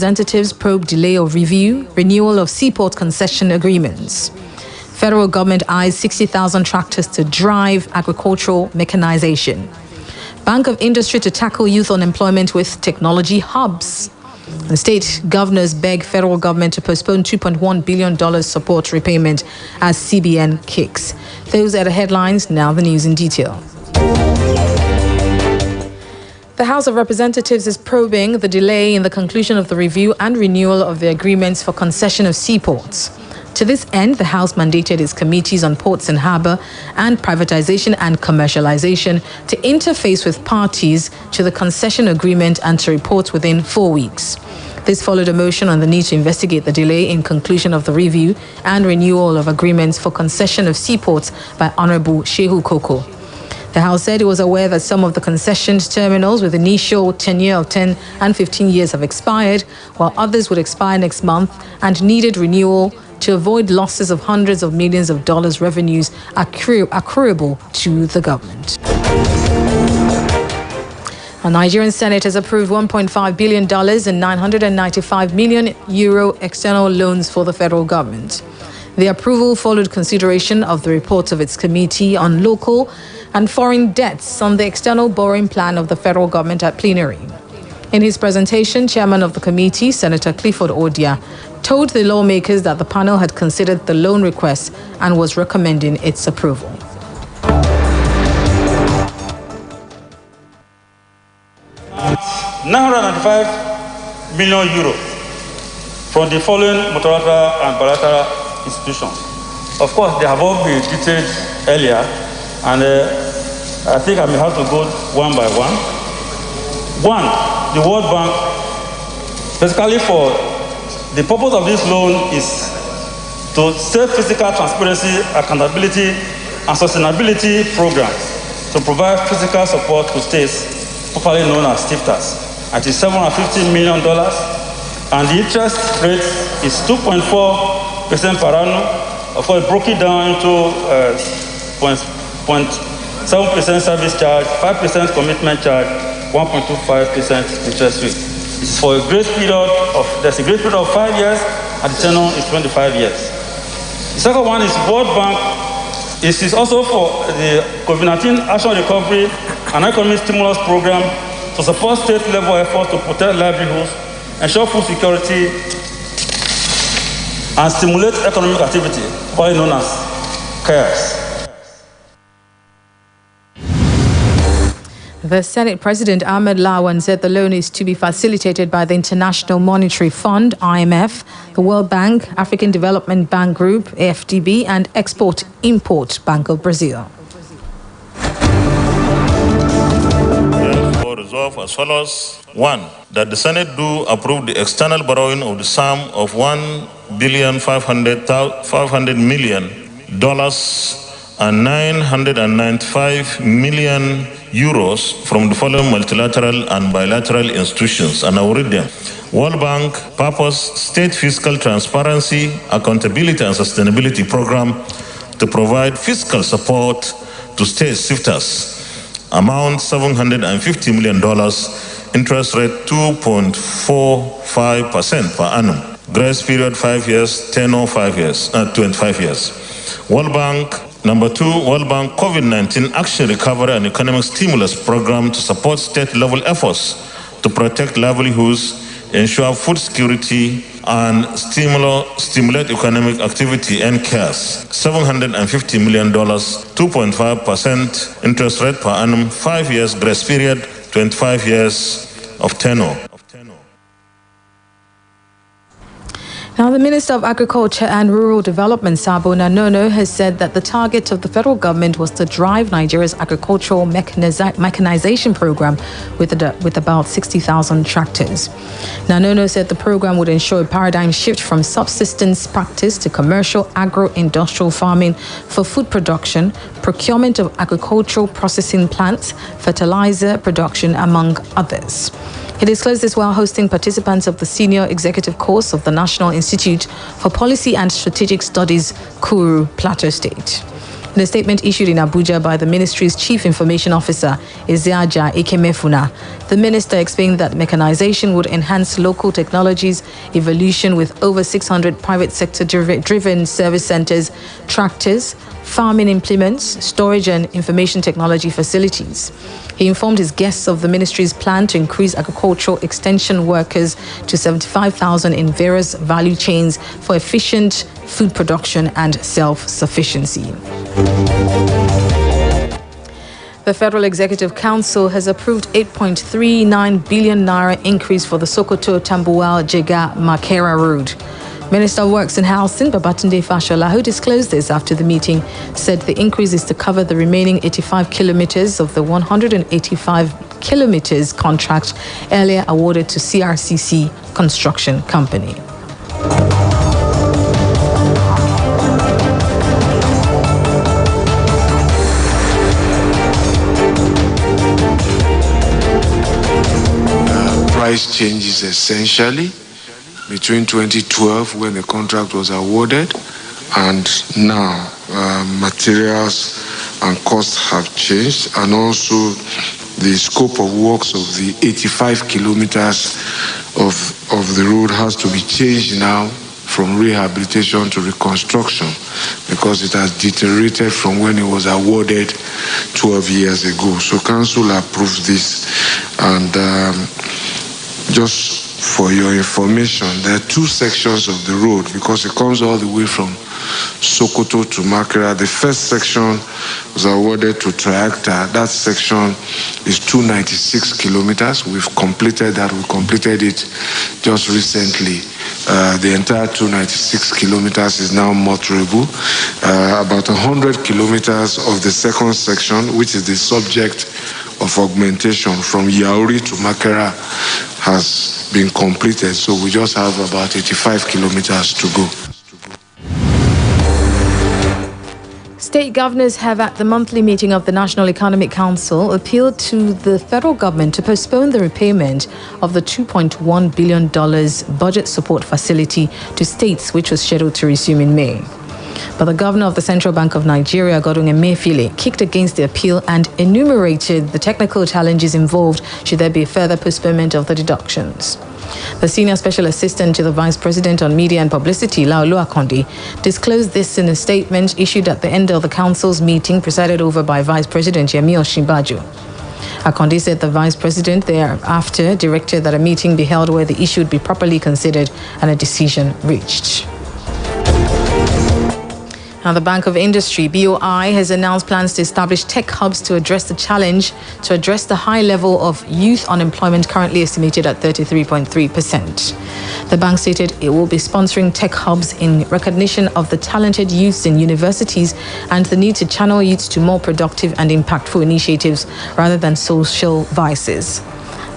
Representatives probe delay of renewal of seaport concession agreements. Federal government eyes 60,000 tractors to drive agricultural mechanization. Bank of Industry to tackle youth unemployment with technology hubs. And state governors beg federal government to postpone $2.1 billion support repayment as CBN kicks. Those are the headlines, now the news in detail. The House of Representatives is probing the delay in the conclusion of the review and renewal of the agreements for concession of seaports. To this end, the House mandated its committees on ports and harbour and privatisation and commercialisation to interface with parties to the concession agreement and to report within 4 weeks. This followed a motion on the need to investigate the delay in conclusion of the review and renewal of agreements for concession of seaports by Honourable Shehu Koko. The House said it was aware that some of the concessioned terminals with initial tenure of 10 and 15 years have expired, while others would expire next month and needed renewal to avoid losses of hundreds of millions of dollars revenues accruable to the government. The Nigerian Senate has approved $1.5 billion and 995 million euro external loans for the federal government. The approval followed consideration of the reports of its Committee on Local and Foreign Debts on the external borrowing plan of the federal government at plenary. In his presentation, Chairman of the committee, Senator Clifford Odia, told the lawmakers that the panel had considered the loan request and was recommending its approval. €995 million from the following multilateral and bilateral institutions. Of course, they have all been detailed earlier, and I think I may have to go one by one. One, the World Bank, basically for the purpose of this loan is to set physical transparency, accountability, and sustainability programs to provide physical support to states, popularly known as STIFTAs. It is $750 million, and the interest rate is 2.4% per annum. Of course, broke it down into 0.7% service charge, 5% commitment charge, 1.25% interest rate. It's for a grace period there's a grace period of 5 years, and the tenure is 25 years. The second one is World Bank. This is also for the COVID-19 Action Recovery and Economic Stimulus Program to support state-level efforts to protect livelihoods, ensure food security, and stimulate economic activity, commonly known as CARES. The Senate President Ahmed Lawan said the loan is to be facilitated by the International Monetary Fund, IMF, the World Bank, African Development Bank Group, AFDB, and Export-Import Bank of Brazil. Therefore, resolve as follows. 1. That the Senate do approve the external borrowing of the sum of $1,500 million and 995 million euros from the following multilateral and bilateral institutions, and I will read them. World Bank, purpose, state fiscal transparency, accountability and sustainability program to provide fiscal support to state STIFTAs. Amount $750 million, interest rate 2.45% per annum. Grace period 5 years, tenure 5 years, 25 years. World Bank. Number 2, World Bank COVID-19 Action Recovery and Economic Stimulus Program to support state-level efforts to protect livelihoods, ensure food security, and stimulate economic activity and CARES. $750 million, 2.5% interest rate per annum, 5 years grace period, 25 years of tenure. Now, the Minister of Agriculture and Rural Development, Sabo Nanono, has said that the target of the federal government was to drive Nigeria's agricultural mechanization program with about 60,000 tractors. Nanono said the program would ensure a paradigm shift from subsistence practice to commercial agro-industrial farming for food production, procurement of agricultural processing plants, fertilizer production, among others. He disclosed this while hosting participants of the senior executive course of the National Institute for Policy and Strategic Studies, Kuru, Plateau State. In a statement issued in Abuja by the ministry's Chief Information Officer, Ezeaja Ekemefuna, the minister explained that mechanization would enhance local technologies evolution with over 600 private sector-driven service centers, tractors, farming implements, storage and information technology facilities. He informed his guests of the ministry's plan to increase agricultural extension workers to 75,000 in various value chains for efficient food production and self-sufficiency. The Federal Executive Council has approved 8.39 billion naira increase for the Sokoto-Tambuwal-Jega-Makera Road. Minister of Works and Housing, Babatunde Fashola, who disclosed this after the meeting, said the increase is to cover the remaining 85 kilometers of the 185 kilometers contract earlier awarded to CRCC Construction Company. Price changes essentially between 2012 when the contract was awarded and now materials and costs have changed, and also the scope of works of the 85 kilometers of the road has to be changed now from rehabilitation to reconstruction because it has deteriorated from when it was awarded 12 years ago. So Council approved this, and just for your information, there are two sections of the road because it comes all the way from Sokoto to Makera. The first section was awarded to Triacta. That section is 296 kilometers. We've completed that. We completed it just recently. The entire 296 kilometers is now motorable. About 100 kilometers of the second section, which is the subject of augmentation from Yauri to Makera, has been completed. So we just have about 85 kilometers to go. State governors have, at the monthly meeting of the National Economic Council, appealed to the federal government to postpone the repayment of the $2.1 billion budget support facility to states, which was scheduled to resume in May. But the governor of the Central Bank of Nigeria, Godwin Emefiele, kicked against the appeal and enumerated the technical challenges involved should there be a further postponement of the deductions. The Senior Special Assistant to the Vice President on Media and Publicity, Laolu Akonde, disclosed this in a statement issued at the end of the Council's meeting presided over by Vice President Yemi Osinbajo. Akonde said the Vice President thereafter directed that a meeting be held where the issue would be properly considered and a decision reached. Now, the Bank of Industry, BOI, has announced plans to establish tech hubs to address the high level of youth unemployment currently estimated at 33.3%. The bank stated it will be sponsoring tech hubs in recognition of the talented youths in universities and the need to channel youths to more productive and impactful initiatives rather than social vices.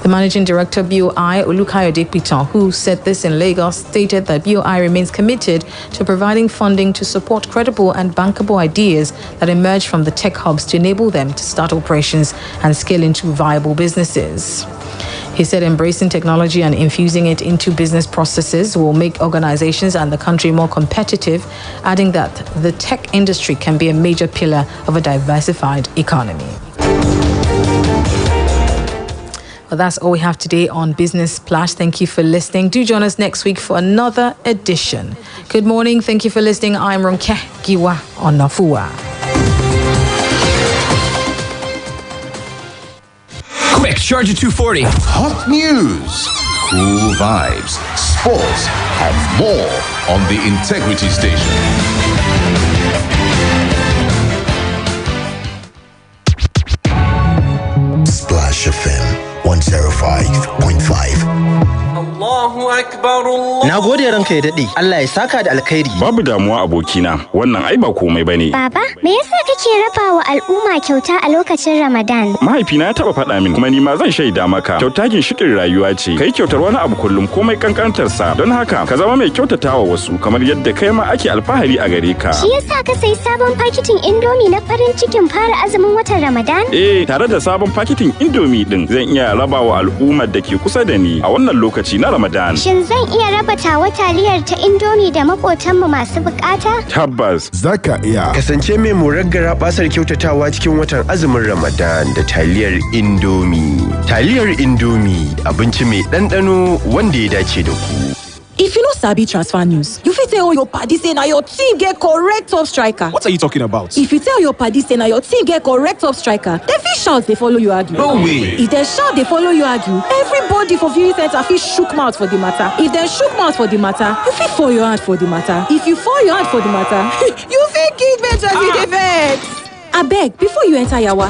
The managing director of BOI, Olukayode Piton, who said this in Lagos, stated that BOI remains committed to providing funding to support credible and bankable ideas that emerge from the tech hubs to enable them to start operations and scale into viable businesses. He said embracing technology and infusing it into business processes will make organizations and the country more competitive, adding that the tech industry can be a major pillar of a diversified economy. Well, that's all we have today on Business Splash. Thank you for listening. Do join us next week for another edition. Good morning. Thank you for listening. I'm Ronke Giwa Onafua. Quick, Charger 240. Hot news, cool vibes, sports, and more on the Integrity Station. Splash FM 105.5. Na gode ranka ya daɗe. Allah ya saka da alkhairi. Babu damuwa abokina, wannan ai ba komai bane. Baba, me yasa kake raba wa al'umma kyauta a lokacin Ramadan? Mahaifina ya taba faɗa min kuma ni ma zan shaida maka. Kyauta ginshiƙin rayuwa ce. Kai kyautar wani abu kullum komai kankantar sa. Don haka ka zama mai kyautatawa wasu kamar yadda kai ma ake alfahari a gare ka. Shi yasa ka sayi sabon paketin Indomie na farin cikin fara azumin watan Ramadan? Tare da sabon paketin Indomie din zan iya rabawa al'ummar da ke kusa da ni a wannan lokaci na Ramadan. Ramadan. Shin zan iya raba tawa taliyar ta Indomie da makotanmu masu bukata? Tabbas. Zaka iya. Kasance mai moraggara basar kyautatawa cikin watan azumin Ramadan da taliyar Indomie. Taliyar Indomie abinci mai ɗanɗano wanda ya dace da ku. If you no sabi transfer news, you fit tell your padi say na your team get correct top striker. What are you talking about? If you tell your padi say na your team get correct top striker, dem fit shout dey follow you argue. No way. If dem shout dey follow you argue, everybody for viewing centre fit shook mouth for the matter. If dem shook mouth for the matter, you fit fall your hand for the matter. If you fall your hand for the matter, you fit kick bench as you dey vex. Abeg, before you enter yawa,